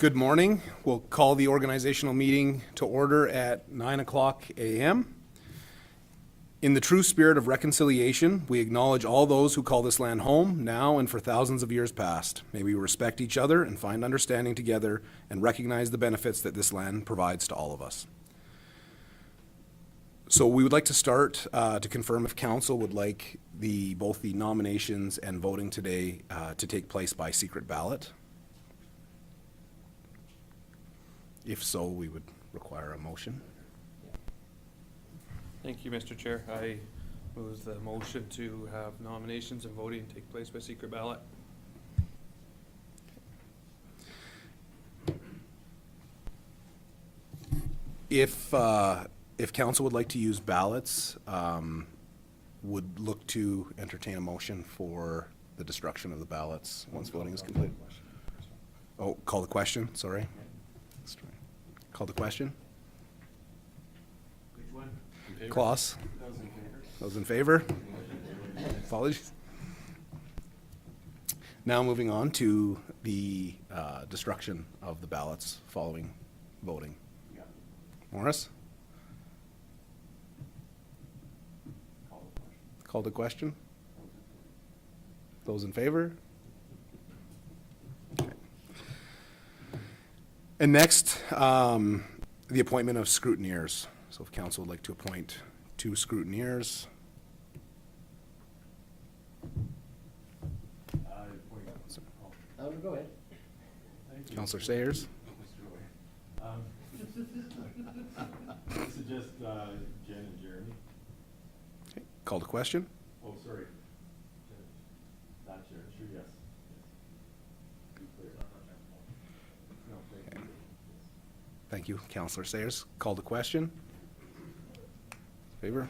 Good morning. We'll call the organizational meeting to order at 9:00 a.m. In the true spirit of reconciliation, we acknowledge all those who call this land home now and for thousands of years past. May we respect each other and find understanding together and recognize the benefits that this land provides to all of us. So we would like to start to confirm if council would like both the nominations and voting today to take place by secret ballot. If so, we would require a motion. Thank you, Mr. Chair. I move the motion to have nominations and voting take place by secret ballot. If council would like to use ballots, would look to entertain a motion for the destruction of the ballots once voting is complete. Oh, call the question, sorry. Call the question. Which one? Klaus? Those in favor? Those in favor? Apologies. Now moving on to the destruction of the ballots following voting. Yeah. Morris? Call the question. Call the question. Those in favor? Okay. And next, the appointment of scrutineers. So if council would like to appoint 2 scrutineers. Go ahead. Thank you. Councillor Sayers. Mr. Roy. This is just Jen and Jeremy. Okay. Call the question. Oh, sorry. Not Jeremy. Sure, yes. Be clear. No, thank you. Thank you, Councillor Sayers. Call the question. Favor?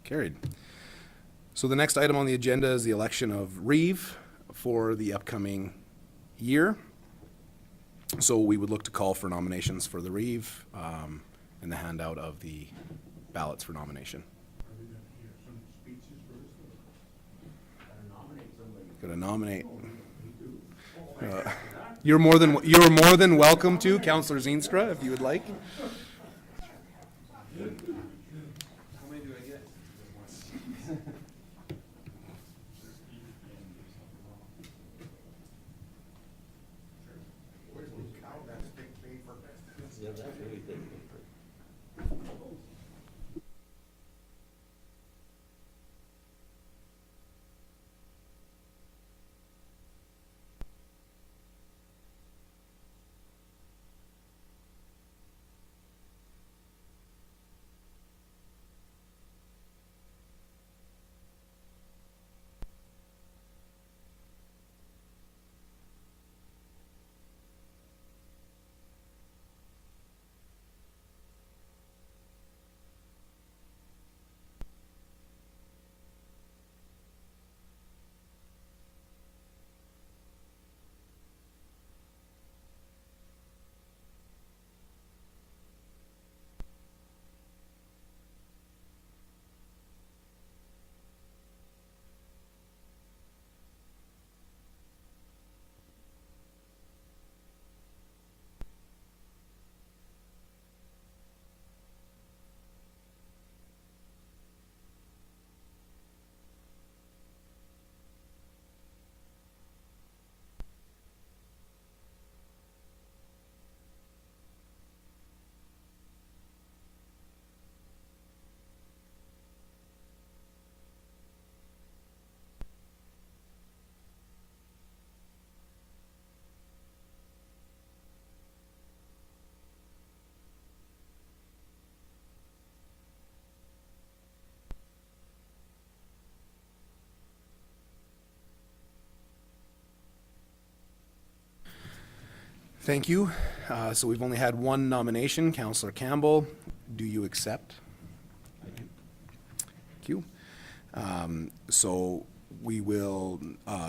Carried. So the next item on the agenda is the election of Reeve for the upcoming year. So we would look to call for nominations for the Reeve and the handout of the ballots for nomination. Are we going to hear some speeches first? Or Going to nominate. we do. You're more than welcome to, Councillor Zeenstra, if you would like. How many do I get? Yeah, that's really big. Thank you. So we've only had one nomination, Councillor Campbell. Do you accept? Thank you. So we will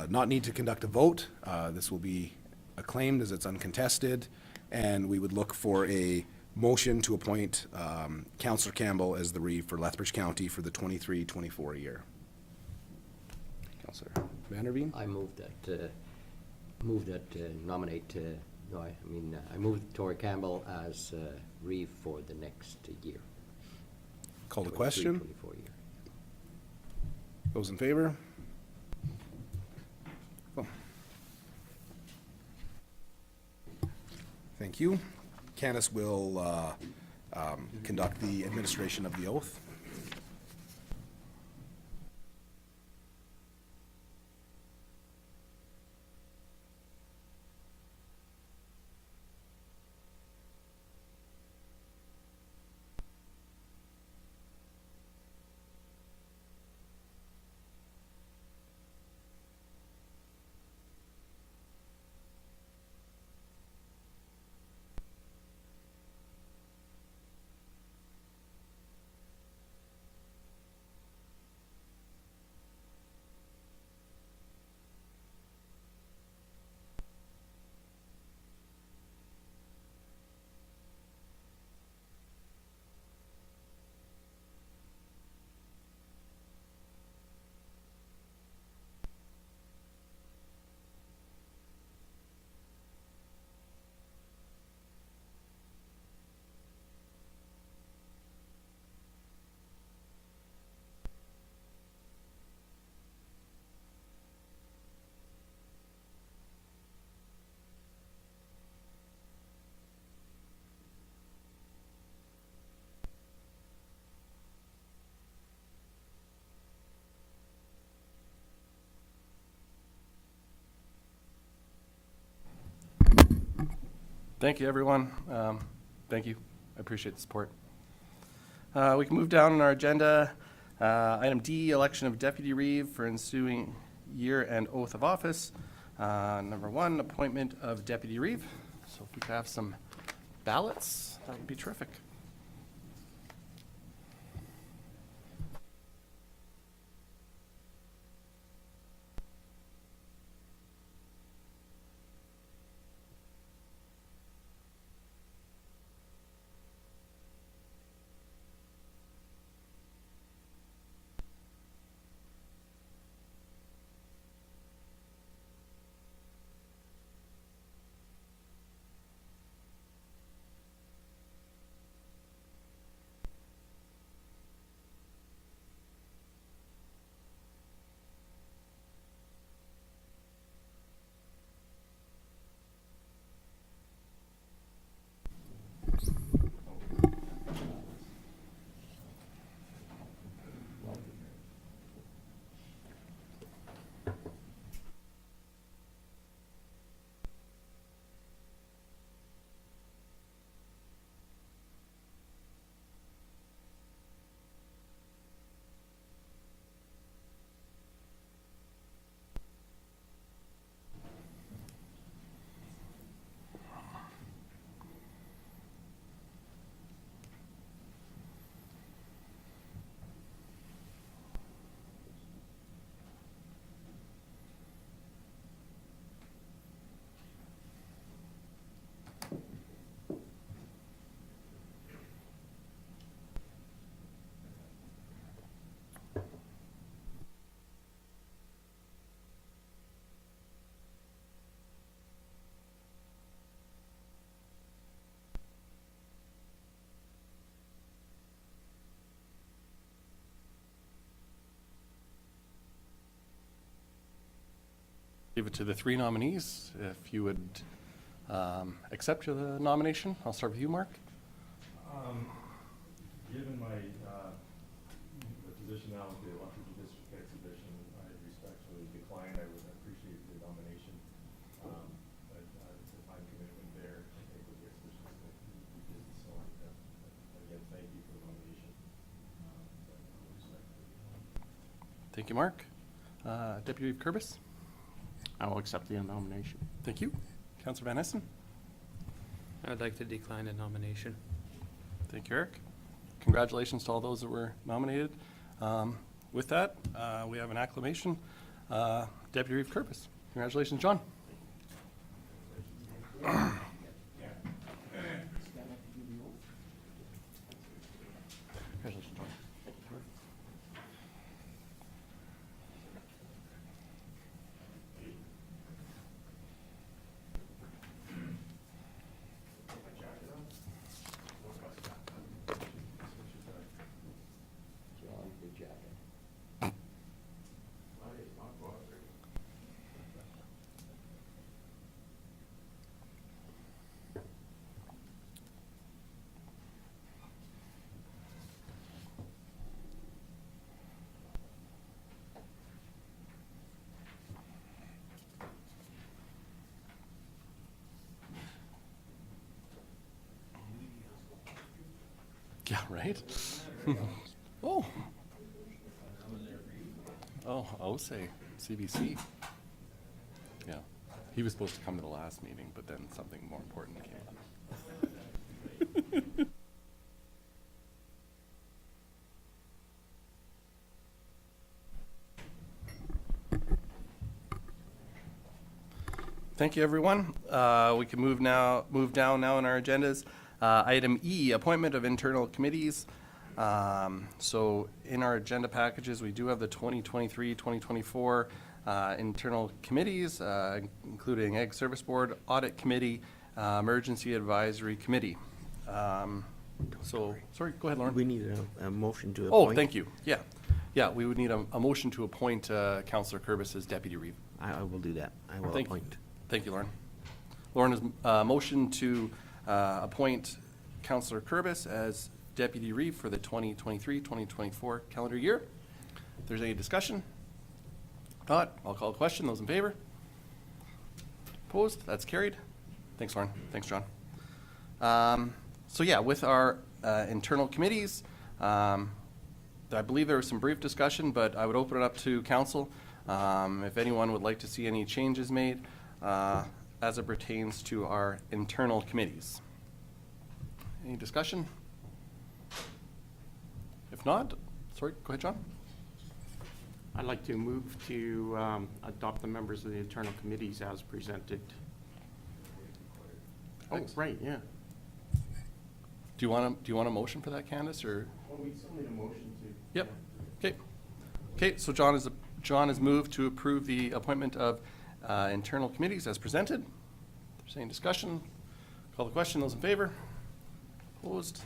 not need to conduct a vote. This will be acclaimed as it's uncontested, and we would look for a motion to appoint Councillor Campbell as the Reeve for Lethbridge County for the 23-24 year. Councillor Vanderveen? I move that Move that nominate, I move Tori Campbell as Reeve for the next year. Call the question. 24 year. Those in favor? Oh. Thank you. Candace will conduct the administration of the oath. Thank you, everyone. Thank you. I appreciate the support. We can move down on our agenda. Item D, election of Deputy Reeve for ensuing year and oath of office. Number 1, appointment of Deputy Reeve. So if we could have some ballots, that would be terrific. Give it to the 3 nominees. If you would accept the nomination, I'll start with you, Mark. Given my the position now with the electric district exhibition, I respectfully decline. I would appreciate the nomination, but the time commitment there, I think, with the exhibition is going to be busy. So again, thank you for the nomination. But I would respectfully decline. Thank you, Mark. Deputy Kurbis. I will accept the nomination. Thank you. Councillor Van Essen. I'd like to decline the nomination. Thank you, Eric. Congratulations to all those that were nominated. With that, we have an acclamation. Deputy Reeve Kurbis. Congratulations, John. Congratulations, John. Yeah, right? Oh. Oh, I'll say CBC. Yeah. He was supposed to come to the last meeting, but then something more important came up. Thank you, everyone. We can move down now in our agendas. Item E, appointment of internal committees. So in our agenda packages, we do have the 2023-2024 internal committees, including Ag Service Board, Audit Committee, Emergency Advisory Committee. So, sorry, go ahead, Lauren. We need a motion to Oh, appoint. thank you. Yeah. Yeah, we would need a motion to appoint Councillor Kurbis as Deputy Reeve. I will do that. I will Thank- appoint. Thank you, Lauren. Lauren has motion to appoint Councillor Kurbis as Deputy Reeve for the 2023-2024 calendar year. If there's any discussion, not, I'll call a question. Those in favor? Opposed? That's carried. Thanks, Lauren. Thanks, John. So yeah, with our internal committees, I believe there was some brief discussion, but I would open it up to council. If anyone would like to see any changes made as it pertains to our internal committees. Any discussion? If not, sorry, go ahead, John. I'd like to move to adopt the members of the internal committees as presented. Oh, Thanks. right, yeah. Do you want a motion for that, Candace, or? Well, we still need a motion to. Yep. Okay. Okay, so John has moved to approve the appointment of internal committees as presented. If there's any discussion, call the question. Those in favor? Opposed?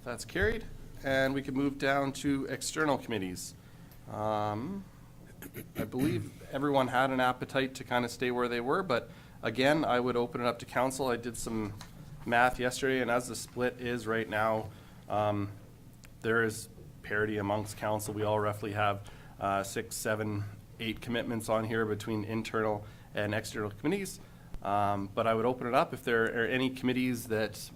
That's carried. And we can move down to external committees. I believe everyone had an appetite to kind of stay where they were, but again, I would open it up to council. I did some math yesterday, and as the split is right now, there is parity amongst council. We all roughly have 6, 7, 8 commitments on here between internal and external committees. But I would open it up if there are any committees that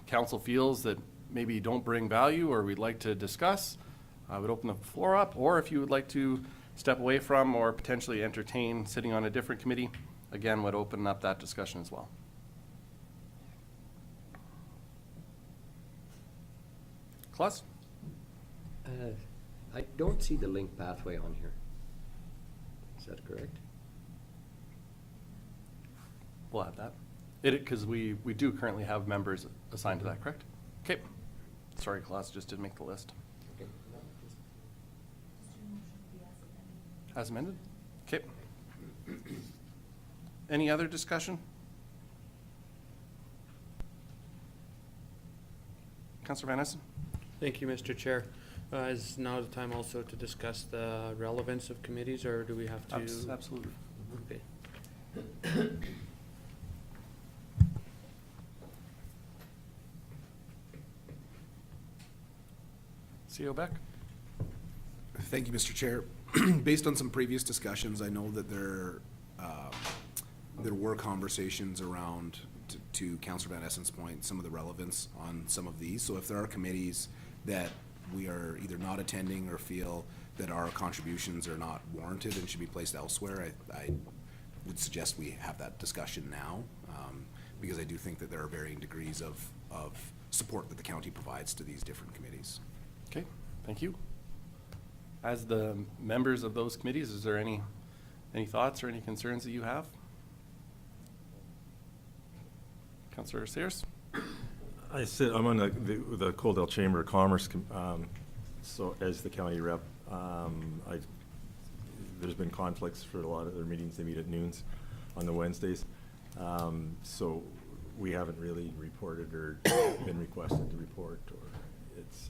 council feels that maybe don't bring value or we'd like to discuss. I would open the floor up, or if you would like to step away from or potentially entertain sitting on a different committee, again, would open up that discussion as well. Claus? I don't see the link pathway on here. Is that correct? We'll add that. Because we do currently have members assigned to that, correct? Okay. Sorry, Claus, just didn't make the list. Okay. As amended? Okay. Any other discussion? Councillor Van Essen? Thank you, Mr. Chair. Is now the time also to discuss the relevance of committees, or do we have to? Absolutely. Okay. CEO Beck? Thank you, Mr. Chair. Based on some previous discussions, I know that there were conversations around, to Councillor Van Essen's point, some of the relevance on some of these. So if there are committees that we are either not attending or feel that our contributions are not warranted and should be placed elsewhere, I would suggest we have that discussion now, because I do think that there are varying degrees of support that the county provides to these different committees. Okay, thank you. As the members of those committees, is there any thoughts or any concerns that you have? Councillor Sayers? I'm on the Coaldale Chamber of Commerce, so as the county rep, there's been conflicts for a lot of their meetings. They meet at noons on the Wednesdays. So we haven't really reported or been requested to report, or it's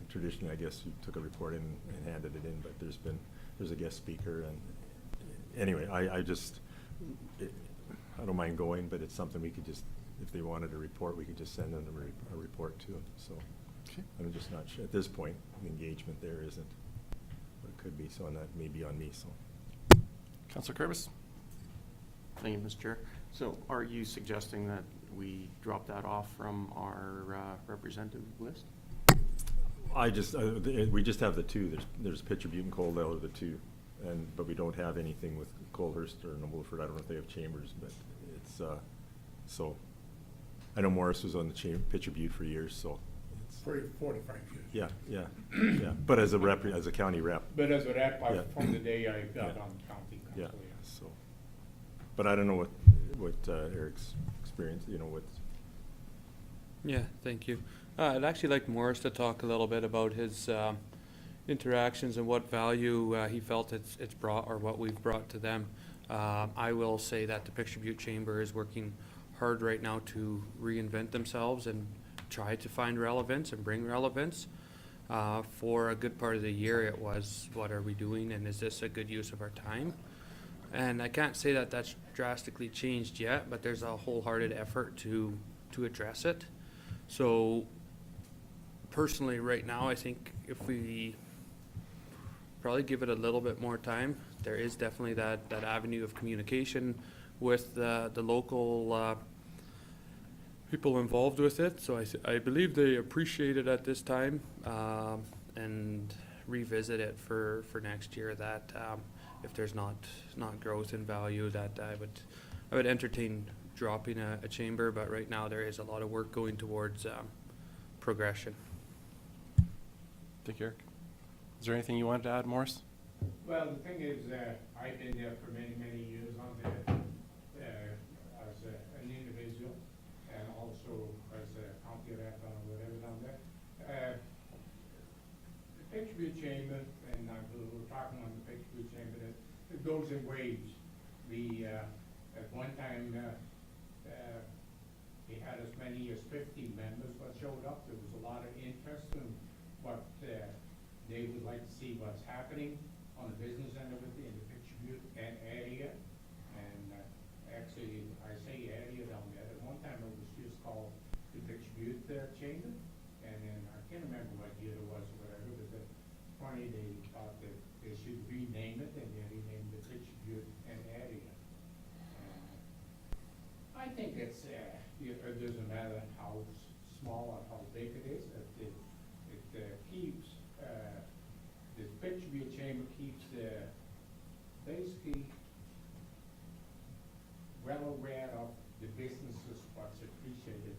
traditionally, I guess, you took a report in and handed it in, but there's a guest speaker, and anyway, I don't mind going, but it's something we could just, if they wanted a report, we could just send them a report to them. So Okay. I'm just not sure at this point. The engagement there isn't what it could be, so that may be on me. So Councillor Kurbis? Thank you, Mr. Chair. So are you suggesting that we drop that off from our representative list? I just, we just have the two. There's Pitcher Butte and Coaldale are the two. But we don't have anything with Colhurst or Nobleford. I don't know if they have chambers, but it's, so. I know Morris was on the Pitcher Butte for years, so. It's 45 years. Yeah, yeah. But as a county rep. But as a rep, Yeah. from the day I got Yeah. on county Yeah, council, yeah. so. But I don't know what Eric's experience, what's. Yeah, thank you. I'd actually like Morris to talk a little bit about his interactions and what value he felt it's brought, or what we've brought to them. I will say that the Picture Butte Chamber is working hard right now to reinvent themselves and try to find relevance and bring relevance. For a good part of the year, it was, what are we doing, and is this a good use of our time? And I can't say that that's drastically changed yet, but there's a wholehearted effort to address it. So personally, right now, I think if we probably give it a little bit more time, there is definitely that avenue of communication with the local people involved with it. So I believe they appreciate it at this time, and revisit it for next year, that if there's not growth in value, that I would entertain dropping a chamber, but right now there is a lot of work going towards progression. Thank you, Eric. Is there anything you wanted to add, Morris? Well, the thing is, I've been there for many, many years on there, as an individual, and also as a county rep or whatever down there. The Picture Butte Chamber, and we're talking on the Picture Butte Chamber, it goes in waves. We, at one time, we had as many as 50 members that showed up. There was a lot of interest in what they would like to see what's happening on the business end of it in the Picture Butte area. And actually, I say area down there. At one time, it was just called the Picture Butte Chamber. And then I can't remember what year it was or whatever, but funny, they thought that they should rename it, and they renamed it Picture Butte area. I think it's, it doesn't matter how small or how big it is, it keeps, the Picture Butte Chamber keeps basically well aware of the businesses, what's appreciated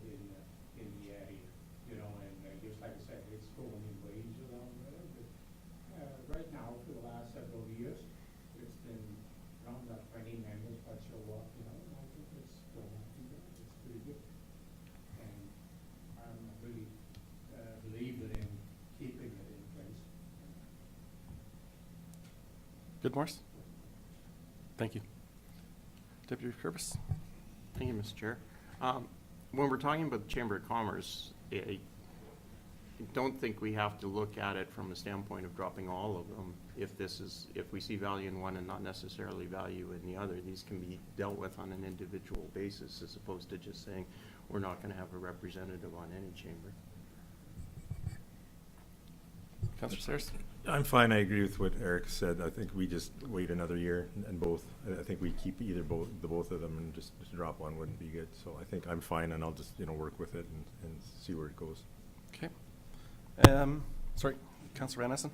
in the area, and just like I said, it's going in waves around there, but right now, for the last several years, it's been around about 20 members that show up, and I think it's going up and down. It's pretty good. And I'm really believer in keeping it in place. Good, Morris? Thank you. Deputy Purvis? Thank you, Mr. Chair. When we're talking about the Chamber of Commerce, I don't think we have to look at it from a standpoint of dropping all of them. If we see value in one and not necessarily value in the other, these can be dealt with on an individual basis, as opposed to just saying we're not going to have a representative on any chamber. Councillor Sayers? I'm fine. I agree with what Eric said. I think we just wait another year and both. I think we keep either both of them, and just drop one wouldn't be good. So I think I'm fine, and I'll just work with it and see where it goes. Okay. Sorry, Councillor Van Essen?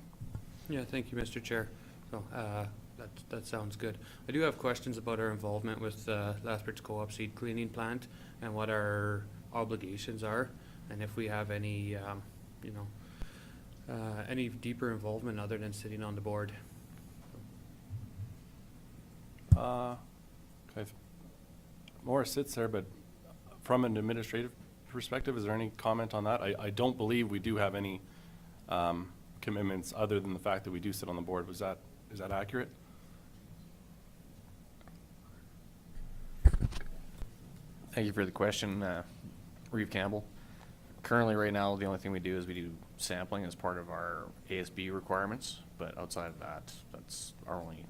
Yeah, thank you, Mr. Chair. So that sounds good. I do have questions about our involvement with Lethbridge Co-op seed cleaning plant and what our obligations are, and if we have any, any deeper involvement other than sitting on the board. Okay. Morris sits there, but from an administrative perspective, is there any comment on that? I don't believe we do have any commitments other than the fact that we do sit on the board. Is that accurate? Thank you for the question, Reeve Campbell. Currently, right now, the only thing we do is we do sampling as part of our ASB requirements, but outside of that, that's our only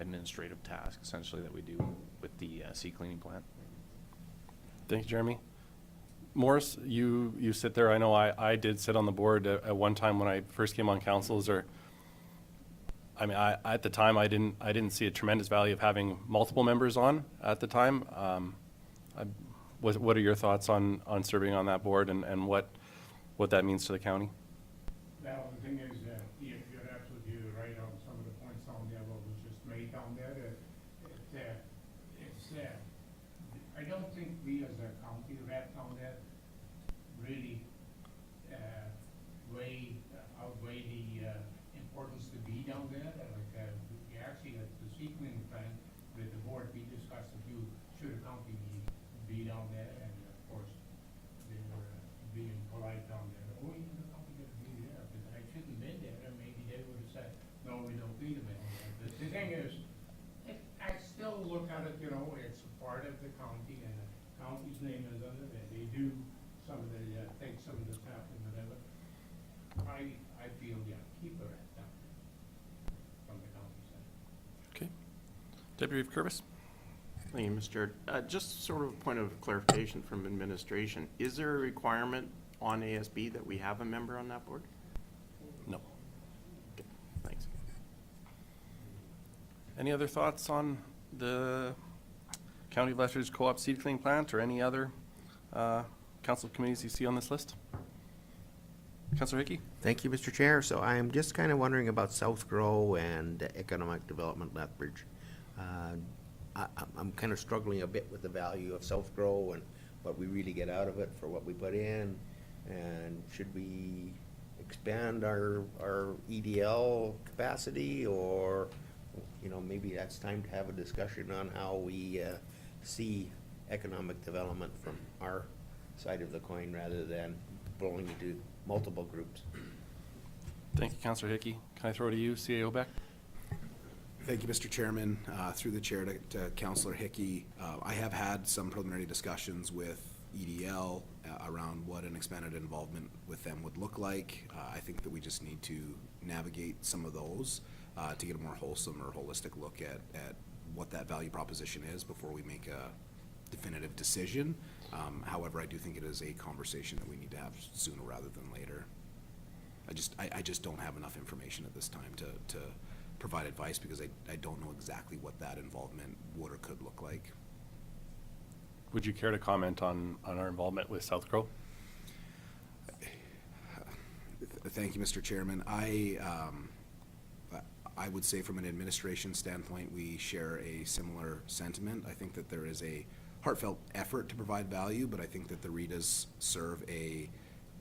administrative task, essentially, that we do with the seed cleaning plant. Thank you, Jeremy. Morris, you sit there. I know I did sit on the board at one time when I first came on council. Is there, at the time, I didn't see a tremendous value of having multiple members on at the time. what are your thoughts on serving on that board and what that means to the county? Well, the thing is, you're absolutely right on some of the points down there, what was just made down there. I don't think we as a county rep down there really outweigh the importance to be down there. We actually, at the sequencing plan with the board, we discussed should a county be down there, and of course, they were being polite down there. Oh, you know, the county got to be there, but I shouldn't have been there, and maybe they would have said, no, we don't need them anymore. But the thing is, I still look at it, it's a part of the county, and the county's name is under there. They do some of the, take some of the stuff and whatever. I feel, keep her at down there from the county side. Okay. Deputy Reeve Curvis? Thank you, Mr. Chair. Just sort of a point of clarification from administration. Is there a requirement on ASB that we have a member on that board? No. Okay, thanks. Any other thoughts on the County of Letteridge Co-op seed cleaning plant or any other council committees you see on this list? Councillor Hickey? Thank you, Mr. Chair. So I'm just kind of wondering about South Grow and Economic Development Lethbridge. I'm kind of struggling a bit with the value of South Grow and what we really get out of it for what we put in. And should we expand our EDL capacity, or, maybe that's time to have a discussion on how we see economic development from our side of the coin rather than blowing into multiple groups. Thank you, Councillor Hickey. Can I throw to you, CAO Beck? Thank you, Mr. Chairman. Through the chair to Councillor Hickey, I have had some preliminary discussions with EDL around what an expanded involvement with them would look like. I think that we just need to navigate some of those to get a more wholesome or holistic look at what that value proposition is before we make a definitive decision. However, I do think it is a conversation that we need to have sooner rather than later. I just don't have enough information at this time to provide advice, because I don't know exactly what that involvement would or could look like. Would you care to comment on our involvement with South Crow? Thank you, Mr. Chairman. I would say from an administration standpoint, we share a similar sentiment. I think that there is a heartfelt effort to provide value, but I think that the REITs serve a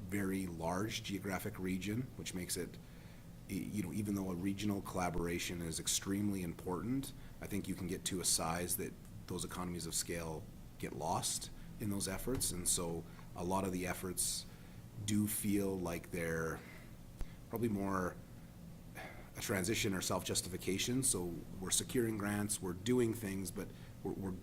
very large geographic region, which makes it, even though a regional collaboration is extremely important, I think you can get to a size that those economies of scale get lost in those efforts. And so a lot of the efforts do feel like they're probably more a transition or self-justification. So we're securing grants, we're doing things, but we're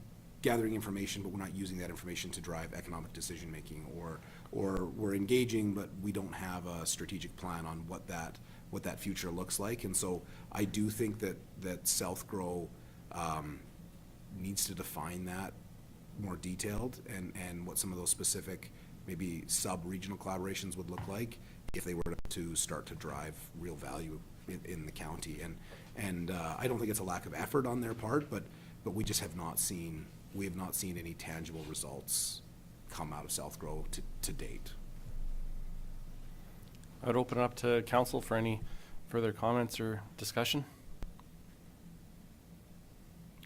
gathering information, but we're not using that information to drive economic decision-making, or we're engaging, but we don't have a strategic plan on what that future looks like. And so I do think that South Grow needs to define that more detailed, and what some of those specific maybe sub-regional collaborations would look like if they were to start to drive real value in the county. And I don't think it's a lack of effort on their part, but we just have not seen any tangible results come out of South Grow to date. I would open it up to council for any further comments or discussion.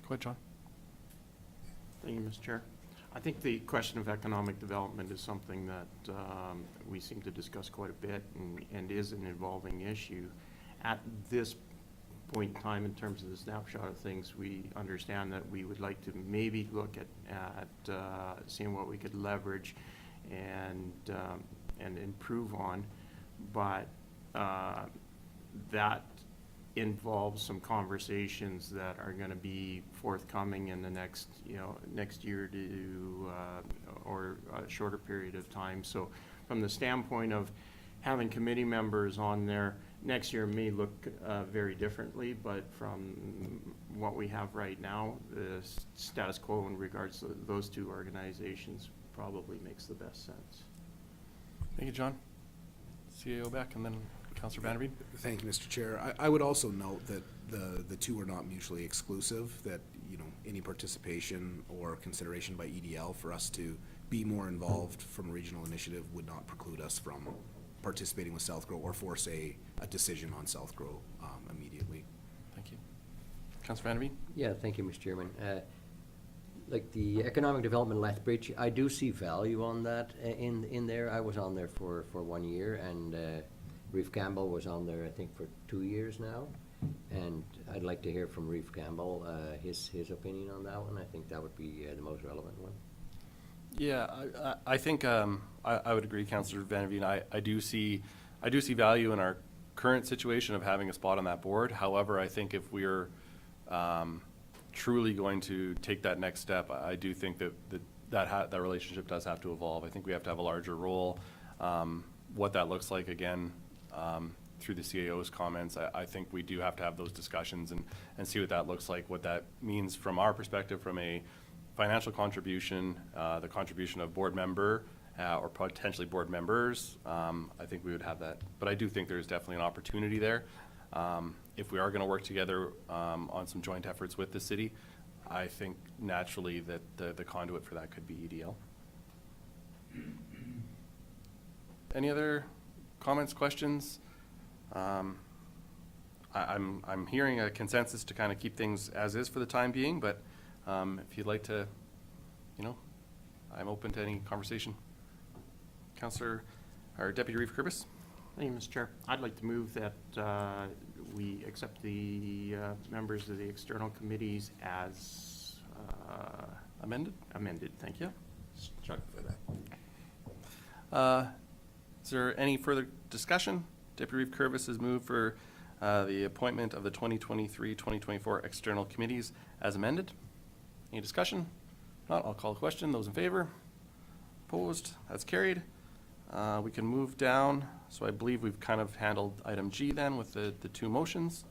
Go ahead, John. Thank you, Mr. Chair. I think the question of economic development is something that we seem to discuss quite a bit, and is an evolving issue. At this point in time, in terms of the snapshot of things, we understand that we would like to maybe look at seeing what we could leverage and improve on, but that involves some conversations that are going to be forthcoming in the next year to or a shorter period of time. So from the standpoint of having committee members on there, next year may look very differently, but from what we have right now, the status quo in regards to those two organizations probably makes the best sense. Thank you, John. CAO Beck, and then Councillor Vanderveen. Thank you, Mr. Chair. I would also note that the two are not mutually exclusive, that any participation or consideration by EDL for us to be more involved from a regional initiative would not preclude us from participating with South Grow or force a decision on South Grow immediately. Thank you. Councillor Van der Veen? Yeah, thank you, Mr. Chairman. Like the Economic Development Lethbridge, I do see value on that in there. I was on there for 1 year, and Reeve Campbell was on there, I think, for 2 years now. And I'd like to hear from Reeve Campbell, his opinion on that one. I think that would be the most relevant one. Yeah, I think I would agree, Councillor Van der Veen. I do see value in our current situation of having a spot on that board. However, I think if we're truly going to take that next step, I do think that relationship does have to evolve. I think we have to have a larger role. What that looks like, again, through the CAO's comments, I think we do have to have those discussions and see what that looks like, what that means from our perspective, from a financial contribution, the contribution of board member or potentially board members. I think we would have that. But I do think there's definitely an opportunity there. If we are going to work together on some joint efforts with the city, I think naturally that the conduit for that could be EDL. Any other comments, questions? I'm hearing a consensus to kind of keep things as is for the time being, but if you'd like to, I'm open to any conversation. Councillor, or Deputy Reeve Kurbis? Thank you, Mr. Chair. I'd like to move that we accept the members of the external committees as Amended? amended. Thank you. Chuck for that. Is there any further discussion? Deputy Reeve Kurbis has moved for the appointment of the 2023-2024 external committees as amended. Any discussion? If not, I'll call the question. Those in favor? Opposed? That's carried. We can move down. So I believe we've kind of handled item G then with the two motions.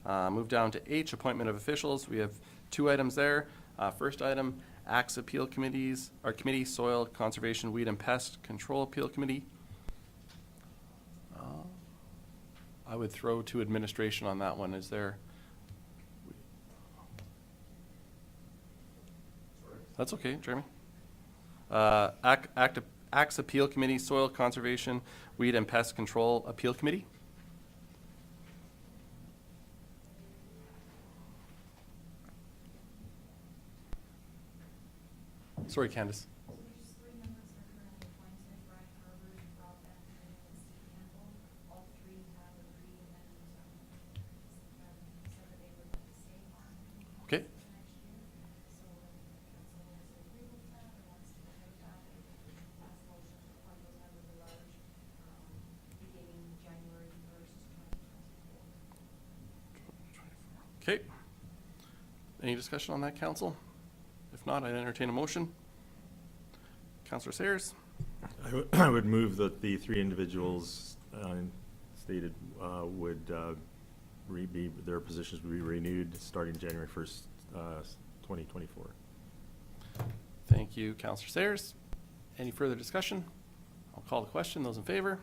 Move down to H, appointment of officials. We have 2 items there. First item, Acts Appeal Committees, our committee, Soil Conservation, Weed and Pest Control Appeal Committee. I would throw to administration on that one. Is there? That's okay, Jeremy. Acts Appeal Committee, Soil Conservation, Weed and Pest Control Appeal Committee. Sorry, Candace. Okay. Okay. Any discussion on that, council? If not, I'd entertain a motion. Councillor Sayers? I would move that the 3 individuals stated would their positions would be renewed starting January 1st, 2024. Thank you, Councillor Sayers. Any further discussion? I'll call the question. Those in favor?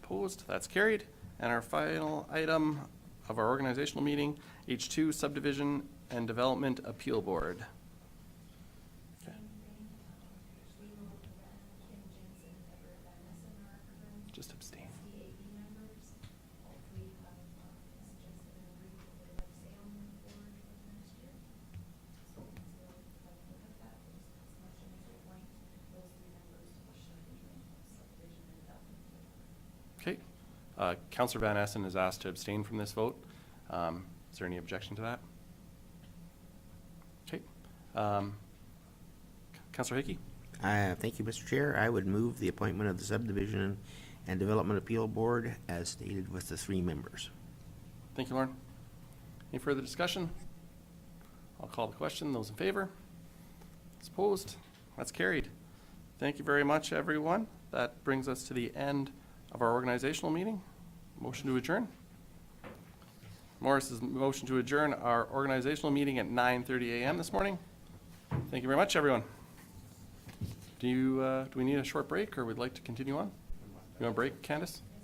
Opposed? That's carried. And our final item of our organizational meeting, H2 Subdivision and Development Appeal Board. Okay. Just abstain. Okay. Councillor Van Essen is asked to abstain from this vote. Is there any objection to that? Okay. Councillor Hickey? Thank you, Mr. Chair. I would move the appointment of the Subdivision and Development Appeal Board as stated with the 3 members. Thank you, Lauren. Any further discussion? I'll call the question. Those in favor? Those opposed? That's carried. Thank you very much, everyone. That brings us to the end of our organizational meeting. Motion to adjourn. Morris's motion to adjourn our organizational meeting at 9:30 a.m. this morning. Thank you very much, everyone. Do we need a short break, or would like to continue on? You want a break, Candace?